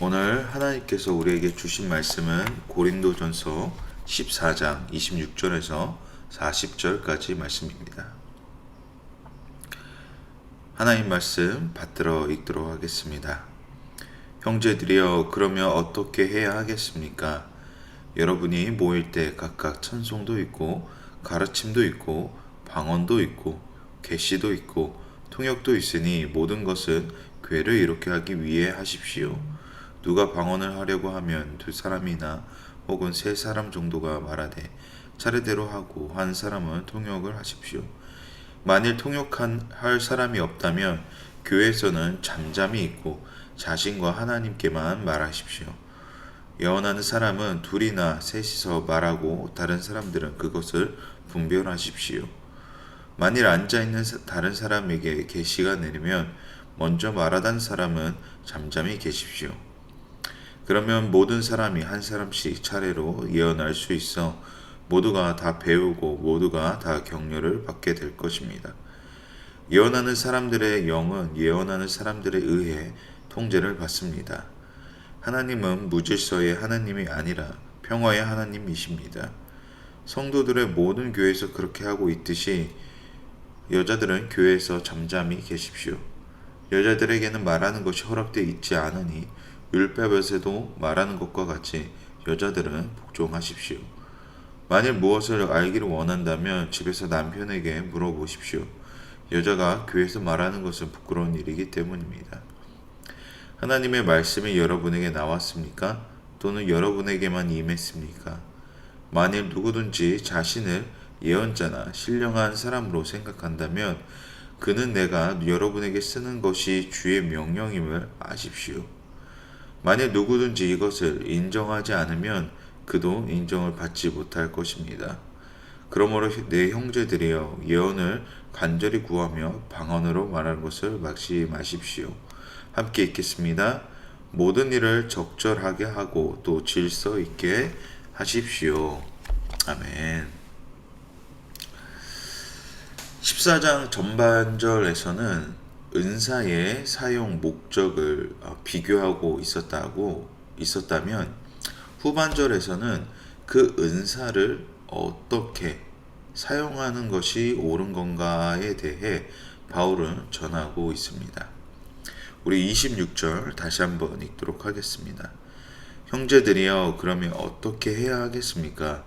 오늘 하나님께서 우리에게 주신 말씀은 고린도전서 14장 26절에서 40절까지 말씀입니다. 하나님 말씀 받들어 읽도록 하겠습니다. 형제들이여, 그러면 어떻게 해야 하겠습니까? 여러분이 모일 때 각각 찬송도 있고 가르침도 있고 방언도 있고 계시도 있고 통역도 있으니 모든 것은 교회를 이롭게 하기 위해 하십시오. 누가 방언을 하려고 하면 두 사람이나 혹은 세 사람 정도가 말하되 차례대로 하고 한 사람은 통역을 하십시오. 만일 통역할 사람이 없다면 교회에서는 잠잠히 있고 자신과 하나님께만 말하십시오. 예언하는 사람은 둘이나 셋이서 말하고 다른 사람들은 그것을 분별하십시오. 만일 앉아있는 다른 사람에게 계시가 내리면 먼저 말하던 사람은 잠잠히 계십시오. 그러면 모든 사람이 한 사람씩 차례로 예언할 수 있어 모두가 다 배우고 모두가 다 격려를 받게 될 것입니다. 예언하는 사람들의 영은 예언하는 사람들에 의해 통제를 받습니다. 하나님은 무질서의 하나님이 아니라 평화의 하나님이십니다. 성도들의 모든 교회에서 그렇게 하고 있듯이 여자들은 교회에서 잠잠히 계십시오. 여자들에게는 말하는 것이 허락되어 있지 않으니 율법에서도 말하는 것과 같이 여자들은 복종하십시오. 만일 무엇을 알기를 원한다면 집에서 남편에게 물어보십시오. 여자가 교회에서 말하는 것은 부끄러운 일이기 때문입니다. 하나님의 말씀이 여러분에게 나왔습니까? 또는 여러분에게만 임했습니까? 만일 누구든지 자신을 예언자나 신령한 사람으로 생각한다면 그는 내가 여러분에게 쓰는 것이 주의 명령임을 아십시오. 만일 누구든지 이것을 인정하지 않으면 그도 인정을 받지 못할 것입니다. 그러므로 내 형제들이여, 예언을 간절히 구하며 방언으로 말하는 것을 막지 마십시오. 함께 읽겠습니다. 모든 일을 적절하게 하고 또 질서 있게 하십시오. 아멘. 14장 전반절에서는 은사의 사용 목적을 비교하고 있었다면 후반절에서는 그 은사를 어떻게 사용하는 것이 옳은 건가에 대해 바울은 전하고 있습니다. 우리 26절 다시 한번 읽도록 하겠습니다. 형제들이여, 그러면 어떻게 해야 하겠습니까?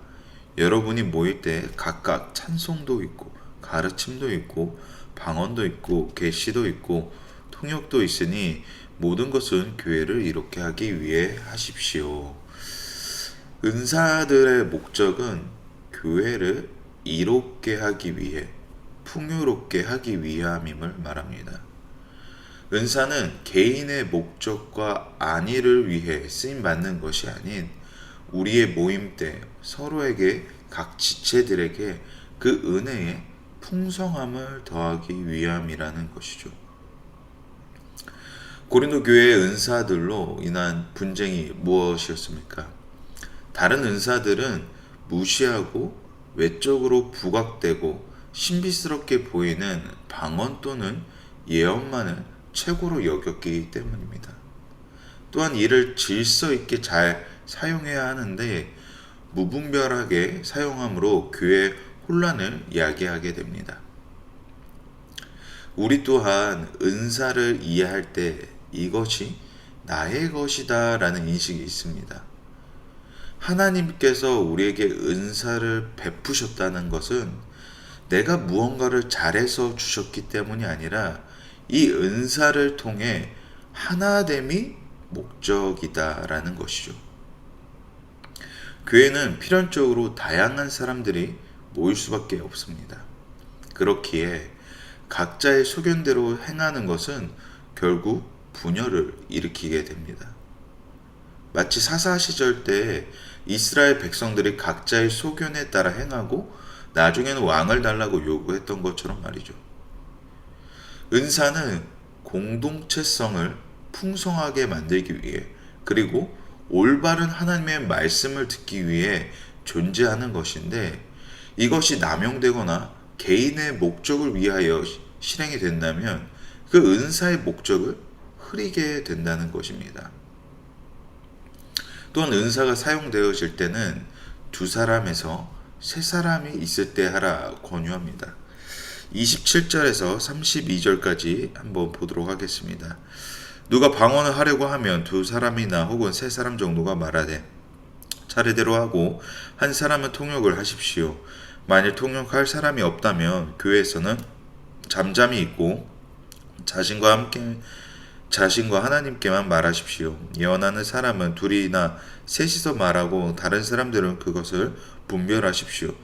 여러분이 모일 때 각각 찬송도 있고 가르침도 있고 방언도 있고 계시도 있고 통역도 있으니 모든 것은 교회를 이롭게 하기 위해 하십시오. 은사들의 목적은 교회를 이롭게 하기 위해, 풍요롭게 하기 위함임을 말합니다. 은사는 개인의 목적과 안위를 위해 쓰임받는 것이 아닌 우리의 모임 때 서로에게 각 지체들에게 그 은혜의 풍성함을 더하기 위함이라는 것이죠. 고린도 교회의 은사들로 인한 분쟁이 무엇이었습니까? 다른 은사들은 무시하고 외적으로 부각되고 신비스럽게 보이는 방언 또는 예언만을 최고로 여겼기 때문입니다. 또한 이를 질서 있게 잘 사용해야 하는데 무분별하게 사용함으로 교회의 혼란을 야기하게 됩니다. 우리 또한 은사를 이해할 때 이것이 나의 것이다 라는 인식이 있습니다. 하나님께서 우리에게 은사를 베푸셨다는 것은 내가 무언가를 잘해서 주셨기 때문이 아니라 이 은사를 통해 하나됨이 목적이다 라는 것이죠. 교회는 필연적으로 다양한 사람들이 모일 수밖에 없습니다. 그렇기에 각자의 소견대로 행하는 것은 결국 분열을 일으키게 됩니다. 마치 사사 시절 때 이스라엘 백성들이 각자의 소견에 따라 행하고 나중에는 왕을 달라고 요구했던 것처럼 말이죠. 은사는 공동체성을 풍성하게 만들기 위해, 그리고 올바른 하나님의 말씀을 듣기 위해 존재하는 것인데, 이것이 남용되거나 개인의 목적을 위하여 실행이 된다면 그 은사의 목적을 흐리게 된다는 것입니다. 또한 은사가 사용되어질 때는 두 사람에서 세 사람이 있을 때 하라 권유합니다. 27절에서 32절까지 한번 보도록 하겠습니다. 누가 방언을 하려고 하면 두 사람이나 혹은 세 사람 정도가 말하되 차례대로 하고 한 사람은 통역을 하십시오. 만일 통역할 사람이 없다면 교회에서는 잠잠히 있고 자신과 하나님께만 말하십시오. 예언하는 사람은 둘이나 셋이서 말하고 다른 사람들은 그것을 분별하십시오.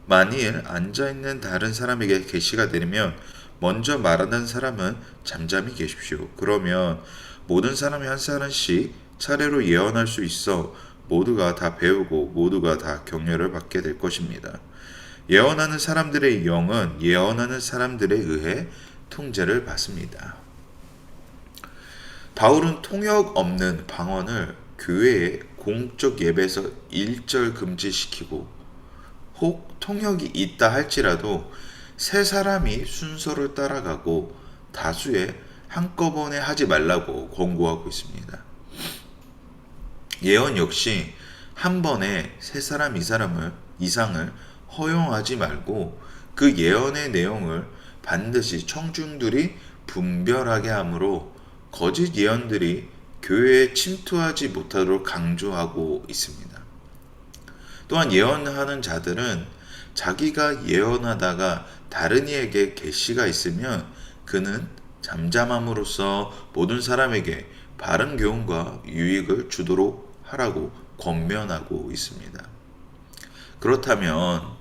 만일 앉아있는 다른 사람에게 계시가 내리면 먼저 말하는 사람은 잠잠히 계십시오. 그러면 모든 사람이 한 사람씩 차례로 예언할 수 있어 모두가 다 배우고 모두가 다 격려를 받게 될 것입니다. 예언하는 사람들의 영은 예언하는 사람들에 의해 통제를 받습니다. 바울은 통역 없는 방언을 교회의 공적 예배에서 일절 금지시키고 혹 통역이 있다 할지라도 세 사람이 순서를 따라가고 다수의 한꺼번에 하지 말라고 권고하고 있습니다. 예언 역시 한 번에 세 사람 이상을 허용하지 말고 그 예언의 내용을 반드시 청중들이 분별하게 하므로 거짓 예언들이 교회에 침투하지 못하도록 강조하고 있습니다. 또한 예언하는 자들은 자기가 예언하다가 다른 이에게 계시가 있으면 그는 잠잠함으로써 모든 사람에게 바른 교훈과 유익을 주도록 하라고 권면하고 있습니다. 그렇다면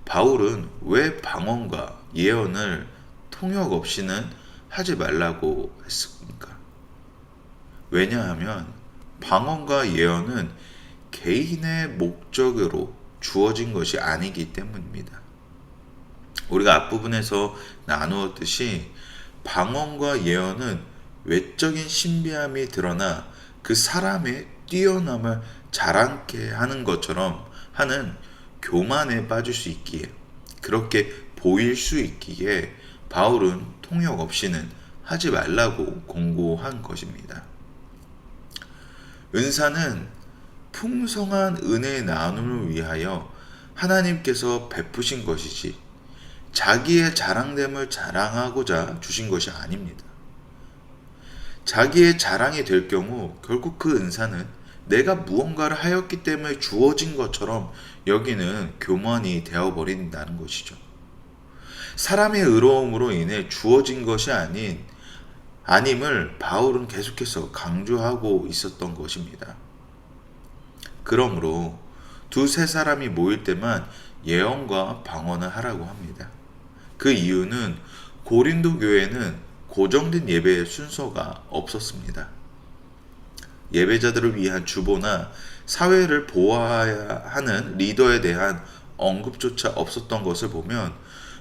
바울은 왜 방언과 예언을 통역 없이는 하지 말라고 했습니까? 왜냐하면 방언과 예언은 개인의 목적으로 주어진 것이 아니기 때문입니다. 우리가 앞부분에서 나누었듯이 방언과 예언은 외적인 신비함이 드러나 그 사람의 뛰어남을 자랑케 하는 것처럼 하는 교만에 빠질 수 있기에, 그렇게 보일 수 있기에 바울은 통역 없이는 하지 말라고 권고한 것입니다. 은사는 풍성한 은혜의 나눔을 위하여 하나님께서 베푸신 것이지 자기의 자랑됨을 자랑하고자 주신 것이 아닙니다. 자기의 자랑이 될 경우 결국 그 은사는 내가 무언가를 하였기 때문에 주어진 것처럼 여기는 교만이 되어버린다는 것이죠. 사람의 의로움으로 인해 주어진 것이 아님을 바울은 계속해서 강조하고 있었던 것입니다. 그러므로 두세 사람이 모일 때만 예언과 방언을 하라고 합니다. 그 이유는 고린도 교회는 고정된 예배의 순서가 없었습니다. 예배자들을 위한 주보나 사회를 보호해야 하는 리더에 대한 언급조차 없었던 것을 보면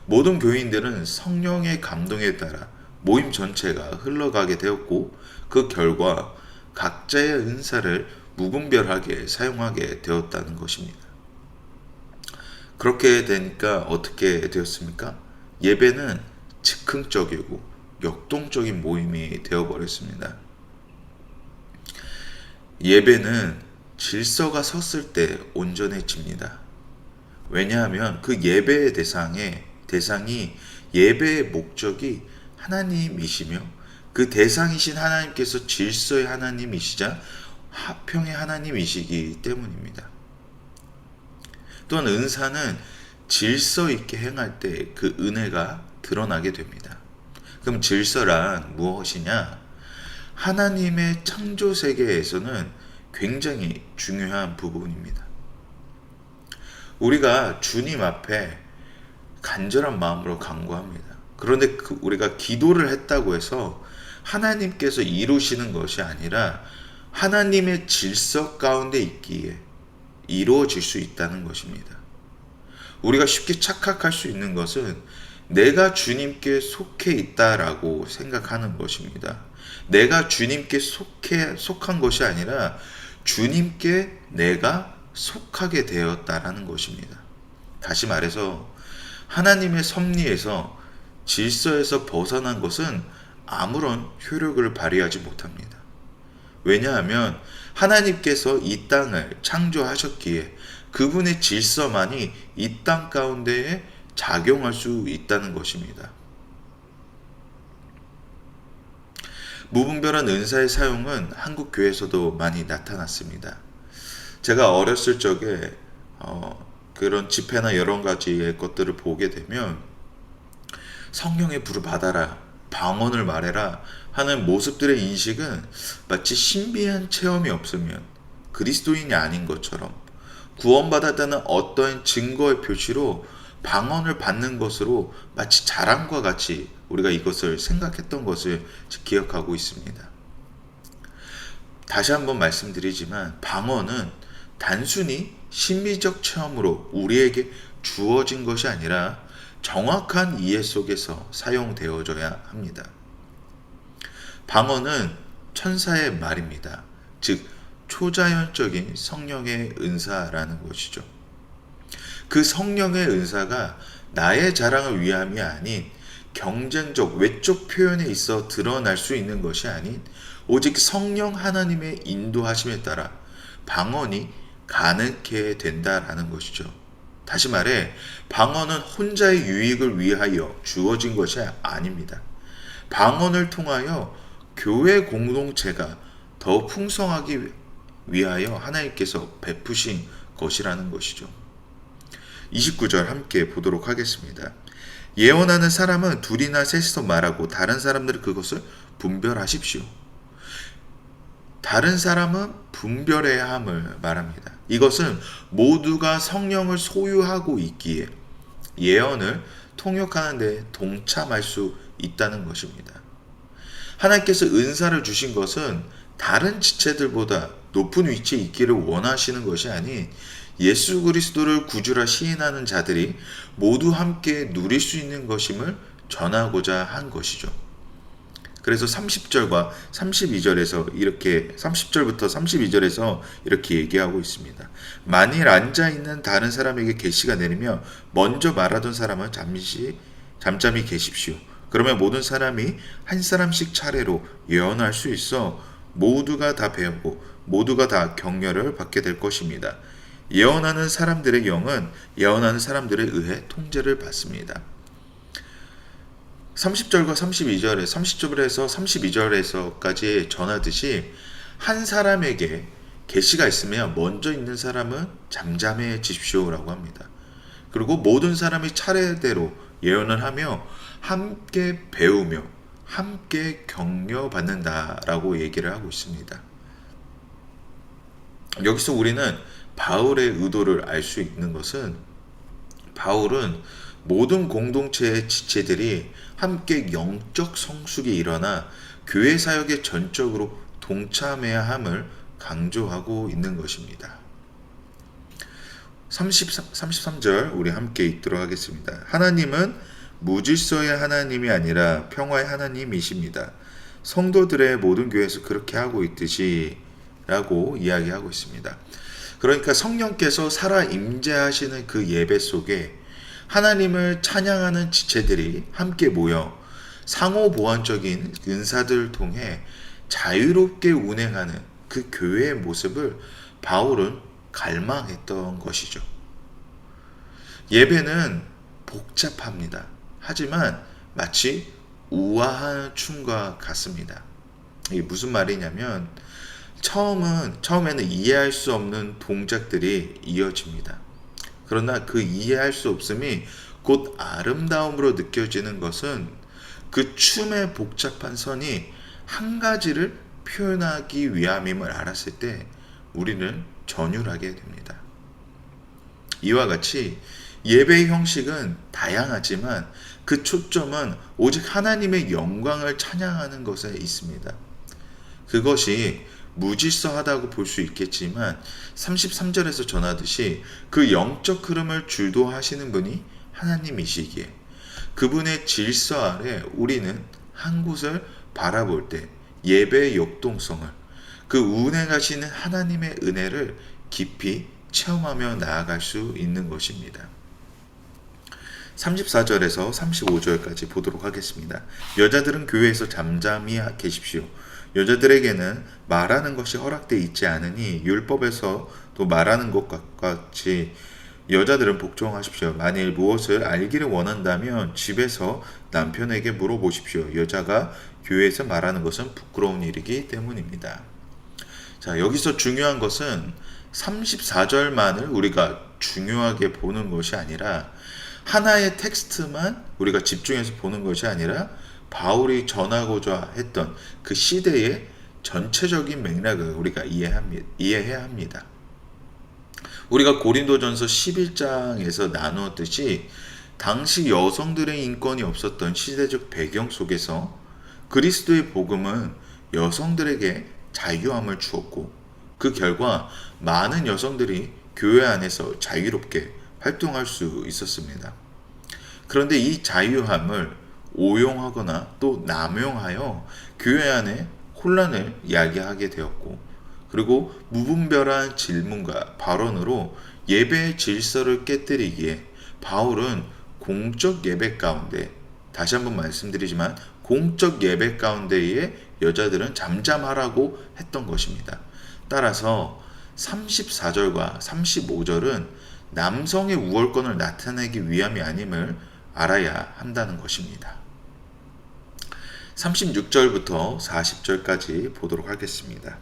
모든 교인들은 성령의 감동에 따라 모임 전체가 흘러가게 되었고 그 결과 각자의 은사를 무분별하게 사용하게 되었다는 것입니다. 그렇게 되니까 어떻게 되었습니까? 예배는 즉흥적이고 역동적인 모임이 되어버렸습니다. 예배는 질서가 섰을 때 온전해집니다. 왜냐하면 그 예배의 대상이 예배의 목적이 하나님이시며 그 대상이신 하나님께서 질서의 하나님이시자 화평의 하나님이시기 때문입니다. 또한 은사는 질서 있게 행할 때 그 은혜가 드러나게 됩니다. 그럼 질서란 무엇이냐? 하나님의 창조 세계에서는 굉장히 중요한 부분입니다. 우리가 주님 앞에 간절한 마음으로 간구합니다. 그런데 우리가 기도를 했다고 해서 하나님께서 이루시는 것이 아니라 하나님의 질서 가운데 있기에 이루어질 수 있다는 것입니다. 우리가 쉽게 착각할 수 있는 것은 내가 주님께 속해 있다라고 생각하는 것입니다. 내가 주님께 속한 것이 아니라 주님께 내가 속하게 되었다라는 것입니다. 다시 말해서 하나님의 섭리에서 질서에서 벗어난 것은 아무런 효력을 발휘하지 못합니다. 왜냐하면 하나님께서 이 땅을 창조하셨기에 그분의 질서만이 이 땅 가운데에 작용할 수 있다는 것입니다. 무분별한 은사의 사용은 한국 교회에서도 많이 나타났습니다. 제가 어렸을 적에 그런 집회나 여러 가지의 것들을 보게 되면 성령의 불을 받아라, 방언을 말해라 하는 모습들의 인식은 마치 신비한 체험이 없으면 그리스도인이 아닌 것처럼 구원받았다는 어떠한 증거의 표시로 방언을 받는 것으로 마치 자랑과 같이 우리가 이것을 생각했던 것을 기억하고 있습니다. 다시 한번 말씀드리지만 방언은 단순히 심미적 체험으로 우리에게 주어진 것이 아니라 정확한 이해 속에서 사용되어져야 합니다. 방언은 천사의 말입니다. 즉 초자연적인 성령의 은사라는 것이죠. 그 성령의 은사가 나의 자랑을 위함이 아닌 경쟁적 외적 표현에 있어 드러날 수 있는 것이 아닌 오직 성령 하나님의 인도하심에 따라 방언이 가능케 된다라는 것이죠. 다시 말해 방언은 혼자의 유익을 위하여 주어진 것이 아닙니다. 방언을 통하여 교회 공동체가 더 풍성하기 위하여 하나님께서 베푸신 것이라는 것이죠. 29절 함께 보도록 하겠습니다. 예언하는 사람은 둘이나 셋이서 말하고 다른 사람들은 그것을 분별하십시오. 다른 사람은 분별해야 함을 말합니다. 이것은 모두가 성령을 소유하고 있기에 예언을 통역하는 데 동참할 수 있다는 것입니다. 하나님께서 은사를 주신 것은 다른 지체들보다 높은 위치에 있기를 원하시는 것이 아닌 예수 그리스도를 구주라 시인하는 자들이 모두 함께 누릴 수 있는 것임을 전하고자 한 것이죠. 그래서 30절과 32절에서 이렇게 30절부터 32절에서 이렇게 얘기하고 있습니다. 만일 앉아 있는 다른 사람에게 계시가 내리며 먼저 말하던 사람은 잠잠히 계십시오. 그러면 모든 사람이 한 사람씩 차례로 예언할 수 있어 모두가 다 배우고 모두가 다 격려를 받게 될 것입니다. 예언하는 사람들의 영은 예언하는 사람들에 의해 통제를 받습니다. 30절과 32절에 30절에서 32절에서까지 전하듯이 한 사람에게 계시가 있으면 먼저 있는 사람은 잠잠해지십시오라고 합니다. 그리고 모든 사람이 차례대로 예언을 하며 함께 배우며 함께 격려받는다라고 얘기를 하고 있습니다. 여기서 우리는 바울의 의도를 알 수 있는 것은 바울은 모든 공동체의 지체들이 함께 영적 성숙이 일어나 교회 사역에 전적으로 동참해야 함을 강조하고 있는 것입니다. 33절 우리 함께 읽도록 하겠습니다. 하나님은 무질서의 하나님이 아니라 평화의 하나님이십니다. 성도들의 모든 교회에서 그렇게 하고 있듯이 라고 이야기하고 있습니다. 그러니까 성령께서 살아 임재하시는 그 예배 속에 하나님을 찬양하는 지체들이 함께 모여 상호 보완적인 은사들을 통해 자유롭게 운행하는 그 교회의 모습을 바울은 갈망했던 것이죠. 예배는 복잡합니다. 하지만 마치 우아한 춤과 같습니다. 이게 무슨 말이냐면 처음에는 이해할 수 없는 동작들이 이어집니다. 그러나 그 이해할 수 없음이 곧 아름다움으로 느껴지는 것은 그 춤의 복잡한 선이 한 가지를 표현하기 위함임을 알았을 때 우리는 전율하게 됩니다. 이와 같이 예배의 형식은 다양하지만 그 초점은 오직 하나님의 영광을 찬양하는 것에 있습니다. 그것이 무질서하다고 볼 수 있겠지만 33절에서 전하듯이 그 영적 흐름을 주도하시는 분이 하나님이시기에 그분의 질서 아래 우리는 한 곳을 바라볼 때 예배의 역동성을 그 운행하시는 하나님의 은혜를 깊이 체험하며 나아갈 수 있는 것입니다. 34절에서 35절까지 보도록 하겠습니다. 여자들은 교회에서 잠잠히 계십시오. 여자들에게는 말하는 것이 허락되어 있지 않으니 율법에서도 말하는 것과 같이 여자들은 복종하십시오. 만일 무엇을 알기를 원한다면 집에서 남편에게 물어보십시오. 여자가 교회에서 말하는 것은 부끄러운 일이기 때문입니다. 자, 여기서 중요한 것은 34절만을 우리가 중요하게 보는 것이 아니라 하나의 텍스트만 우리가 집중해서 보는 것이 아니라 바울이 전하고자 했던 그 시대의 전체적인 맥락을 우리가 이해해야 합니다. 우리가 고린도전서 11장에서 나누었듯이 당시 여성들의 인권이 없었던 시대적 배경 속에서 그리스도의 복음은 여성들에게 자유함을 주었고 그 결과 많은 여성들이 교회 안에서 자유롭게 활동할 수 있었습니다. 그런데 이 자유함을 오용하거나 또 남용하여 교회 안에 혼란을 야기하게 되었고 그리고 무분별한 질문과 발언으로 예배의 질서를 깨뜨리기에 바울은 공적 예배 가운데 다시 한번 말씀드리지만 공적 예배 가운데에 여자들은 잠잠하라고 했던 것입니다. 따라서 34절과 35절은 남성의 우월권을 나타내기 위함이 아님을 알아야 한다는 것입니다. 36절부터 40절까지 보도록 하겠습니다.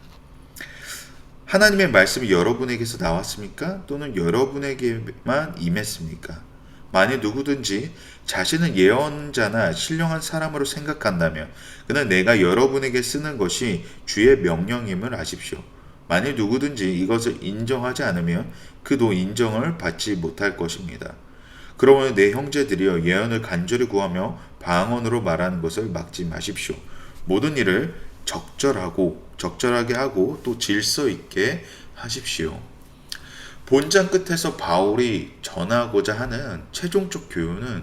하나님의 말씀이 여러분에게서 나왔습니까? 또는 여러분에게만 임했습니까? 만일 누구든지 자신은 예언자나 신령한 사람으로 생각한다면 그는 내가 여러분에게 쓰는 것이 주의 명령임을 아십시오. 만일 누구든지 이것을 인정하지 않으면 그도 인정을 받지 못할 것입니다. 그러므로 내 형제들이여 예언을 간절히 구하며 방언으로 말하는 것을 막지 마십시오. 모든 일을 적절하게 하고 또 질서 있게 하십시오. 본장 끝에서 바울이 전하고자 하는 최종적 교훈은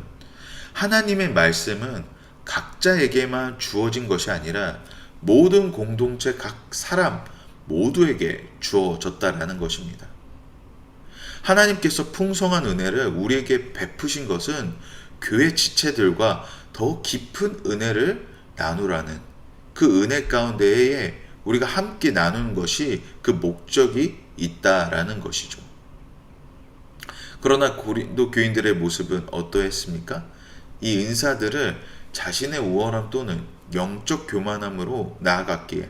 하나님의 말씀은 각자에게만 주어진 것이 아니라 모든 공동체 각 사람 모두에게 주어졌다라는 것입니다. 하나님께서 풍성한 은혜를 우리에게 베푸신 것은 교회 지체들과 더 깊은 은혜를 나누라는 그 은혜 가운데에 우리가 함께 나누는 것이 그 목적이 있다라는 것이죠. 그러나 고린도 교인들의 모습은 어떠했습니까? 이 은사들을 자신의 우월함 또는 영적 교만함으로 나아갔기에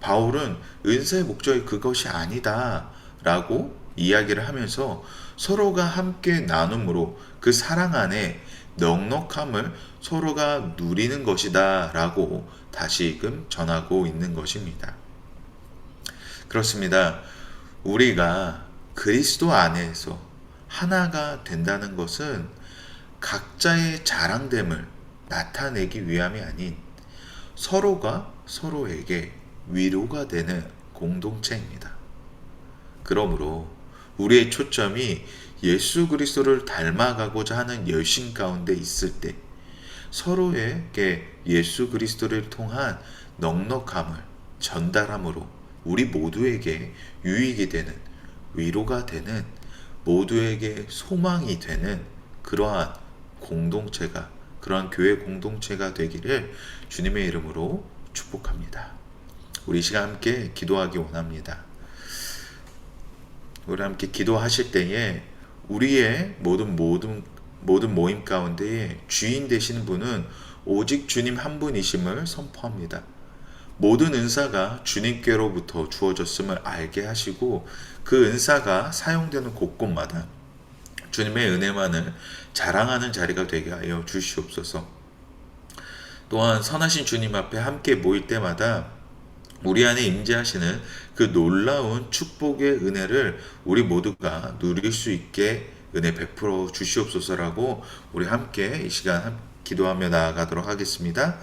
바울은 은사의 목적이 그것이 아니다 라고 이야기를 하면서 서로가 함께 나눔으로 그 사랑 안에 넉넉함을 서로가 누리는 것이다 라고 다시금 전하고 있는 것입니다. 그렇습니다. 우리가 그리스도 안에서 하나가 된다는 것은 각자의 자랑됨을 나타내기 위함이 아닌 서로가 서로에게 위로가 되는 공동체입니다. 그러므로 우리의 초점이 예수 그리스도를 닮아가고자 하는 열심 가운데 있을 때 서로에게 예수 그리스도를 통한 넉넉함을 전달함으로 우리 모두에게 유익이 되는 위로가 되는 모두에게 소망이 되는 그러한 공동체가 그러한 교회 공동체가 되기를 주님의 이름으로 축복합니다. 우리 시간 함께 기도하기 원합니다. 우리 함께 기도하실 때에 우리의 모든 모임 가운데에 주인 되시는 분은 오직 주님 한 분이심을 선포합니다. 모든 은사가 주님께로부터 주어졌음을 알게 하시고 그 은사가 사용되는 곳곳마다 주님의 은혜만을 자랑하는 자리가 되게 하여 주시옵소서. 또한 선하신 주님 앞에 함께 모일 때마다 우리 안에 임재하시는 그 놀라운 축복의 은혜를 우리 모두가 누릴 수 있게 은혜 베풀어 주시옵소서라고 우리 함께 이 시간 기도하며 나아가도록 하겠습니다.